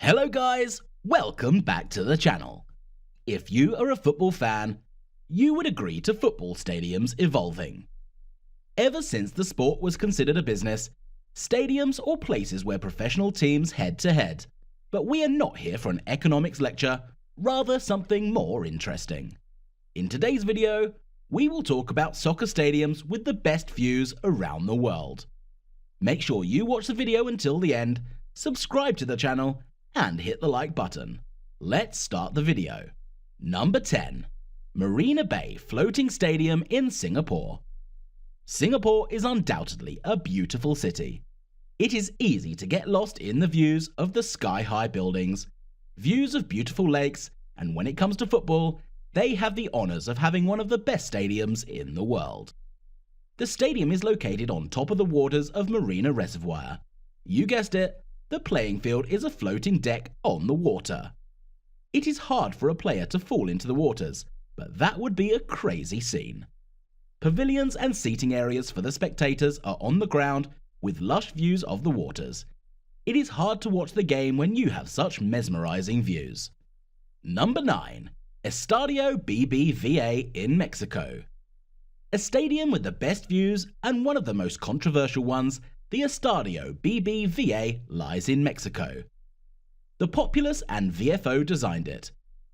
Hello guys, welcome back to the channel. If you are a football fan, you would agree to football stadiums evolving. Ever since the sport was considered a business, stadiums or places where professional teams head to head. But we are not here for an economics lecture, rather something more interesting. In today's video, we will talk about soccer stadiums with the best views around the world. Make sure you watch the video until the end, subscribe to the channel, and hit the like button. Let's start the video. Number 10. Marina Bay Floating Stadium in Singapore. Singapore is undoubtedly a beautiful city. It is easy to get lost in the views of the sky-high buildings, views of beautiful lakes, and when it comes to football, they have the honours of having one of the best stadiums in the world. The stadium is located on top of the waters of Marina Reservoir. You guessed it, the playing field is a floating deck on the water. It is hard for a player to fall into the waters, but that would be a crazy scene. Pavilions and seating areas for the spectators are on the ground with lush views of the waters. It is hard to watch the game when you have such mesmerizing views. Number 9. Estadio BBVA in Mexico. A stadium with the best views and one of the most controversial ones, the Estadio BBVA lies in Mexico. The populace and VFO designed it.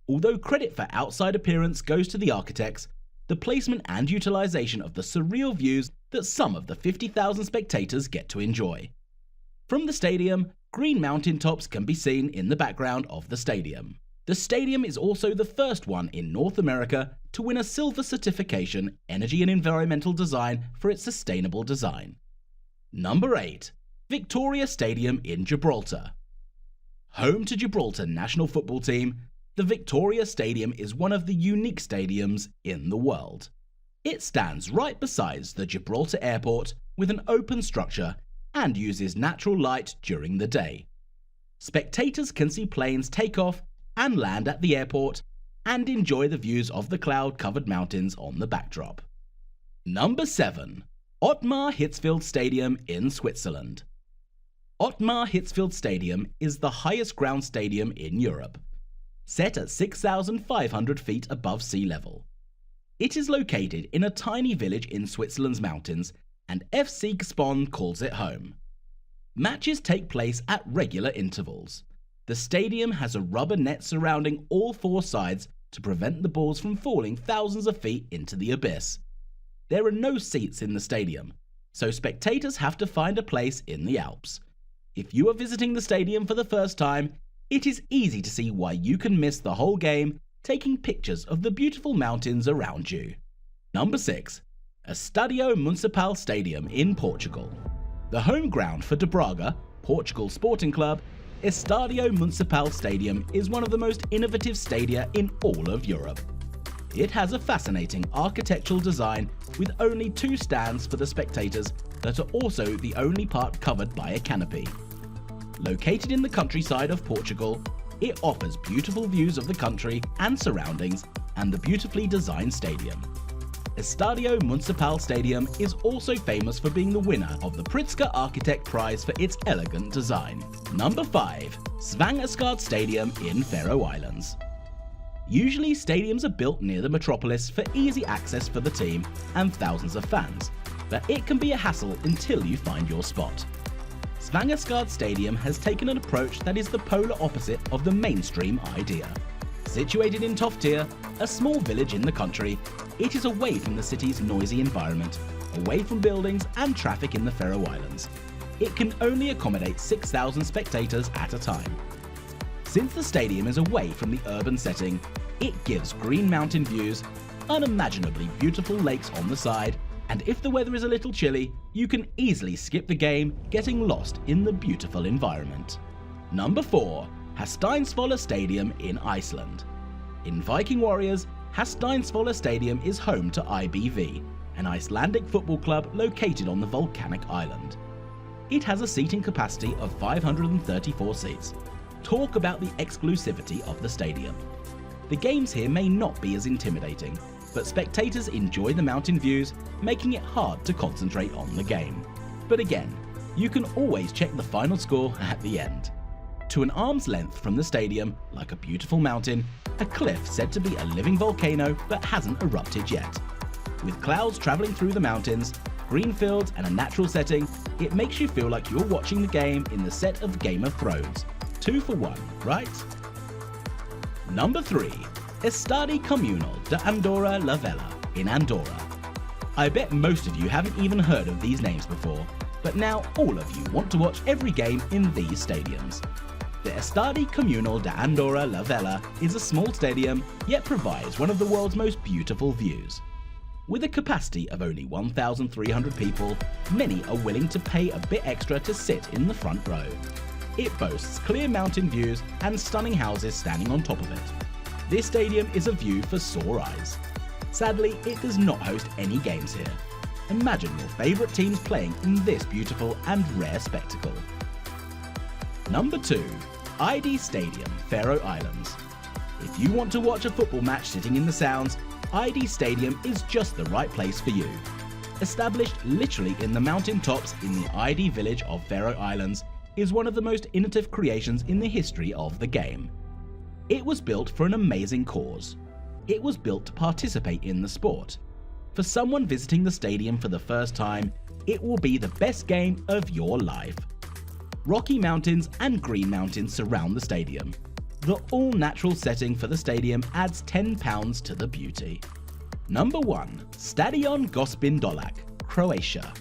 Although credit for outside appearance goes to the architects, the placement and utilization of the surreal views that some of the 50,000 spectators get to enjoy. From the stadium, green mountain tops can be seen in the background of the stadium. The stadium is also the first one in North America to win a silver certification, Energy and Environmental Design, for its sustainable design. Number 8. Victoria Stadium in Gibraltar. Home to Gibraltar national football team, the Victoria Stadium is one of the unique stadiums in the world. It stands right beside the Gibraltar Airport with an open structure and uses natural light during the day. Spectators can see planes take off and land at the airport and enjoy the views of the cloud-covered mountains on the backdrop. Number 7. Ottmar Hitzfeld Stadium in Switzerland. Ottmar Hitzfeld Stadium is the highest ground stadium in Europe, set at 6,500 feet above sea level. It is located in a tiny village in Switzerland's mountains, and FC Gspond calls it home. Matches take place at regular intervals. The stadium has a rubber net surrounding all four sides to prevent the balls from falling thousands of feet into the abyss. There are no seats in the stadium, so spectators have to find a place in the Alps. If you are visiting the stadium for the first time, it is easy to see why you can miss the whole game taking pictures of the beautiful mountains around you. Number 6. Estádio Municipal Stadium in Portugal. The home ground for De Braga, Portugal sporting club, Estádio Municipal Stadium is one of the most innovative stadia in all of Europe. It has a fascinating architectural design with only 2 stands for the spectators that are also the only part covered by a canopy. Located in the countryside of Portugal, it offers beautiful views of the country and surroundings and the beautifully designed stadium. Estádio Municipal Stadium is also famous for being the winner of the Pritzker Architect Prize for its elegant design. Number 5. Svangerskaard Stadium in Faroe Islands. Usually stadiums are built near the metropolis for easy access for the team and thousands of fans, but it can be a hassle until you find your spot. Svangerskaard Stadium has taken an approach that is the polar opposite of the mainstream idea. Situated in Toftir, a small village in the country, it is away from the city's noisy environment, away from buildings and traffic in the Faroe Islands. It can only accommodate 6,000 spectators at a time. Since the stadium is away from the urban setting, it gives green mountain views, unimaginably beautiful lakes on the side, and if the weather is a little chilly, you can easily skip the game, getting lost in the beautiful environment. Number 4. Hasteinsvolla Stadium in Iceland. In Viking Warriors, Hasteinsvolla Stadium is home to IBV, an Icelandic football club located on the volcanic island. It has a seating capacity of 534 seats. Talk about the exclusivity of the stadium. The games here may not be as intimidating, but spectators enjoy the mountain views, making it hard to concentrate on the game. But again, you can always check the final score at the end. To an arm's length from the stadium, like a beautiful mountain, a cliff said to be a living volcano but hasn't erupted yet. With clouds travelling through the mountains, green fields and a natural setting, it makes you feel like you're watching the game in the set of Game of Thrones. 2 for 1, right? Number 3. Estadi Comunal de Andorra la Vella in Andorra. I bet most of you haven't even heard of these names before, but now all of you want to watch every game in these stadiums. The Estadi Comunal de Andorra la Vella is a small stadium, yet provides one of the world's most beautiful views. With a capacity of only 1,300 people, many are willing to pay a bit extra to sit in the front row. It boasts clear mountain views and stunning houses standing on top of it. This stadium is a view for sore eyes. Sadly, it does not host any games here. Imagine your favourite teams playing in this beautiful and rare spectacle. Number 2. ID Stadium, Faroe Islands. If you want to watch a football match sitting in the Sounds, ID Stadium is just the right place for you. Established literally in the mountain tops in the ID village of Faroe Islands, is one of the most innovative creations in the history of the game. It was built for an amazing cause. It was built to participate in the sport. For someone visiting the stadium for the first time, it will be the best game of your life. Rocky mountains and green mountains surround the stadium. The all-natural setting for the stadium adds £10 to the beauty. Number 1. Stadion Gospin Dolac, Croatia.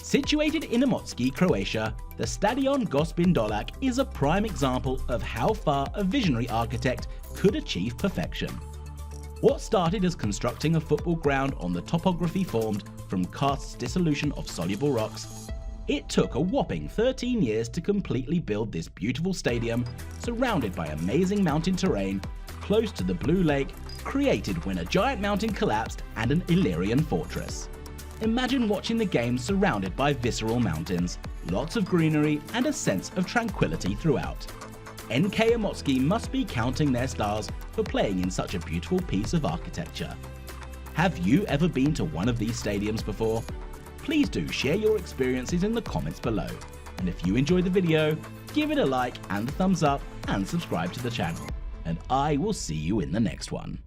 Situated in Imotski, Croatia, the Stadion Gospin Dolac is a prime example of how far a visionary architect could achieve perfection. What started as constructing a football ground on the topography formed from karst's dissolution of soluble rocks, it took a whopping 13 years to completely build this beautiful stadium, surrounded by amazing mountain terrain, close to the Blue Lake, created when a giant mountain collapsed, and an Illyrian fortress. Imagine watching the game surrounded by visceral mountains, lots of greenery, and a sense of tranquility throughout. NK Imotski must be counting their stars for playing in such a beautiful piece of architecture. Have you ever been to one of these stadiums before? Please do share your experiences in the comments below. And if you enjoyed the video, give it a like and a thumbs up and subscribe to the channel. And I will see you in the next one.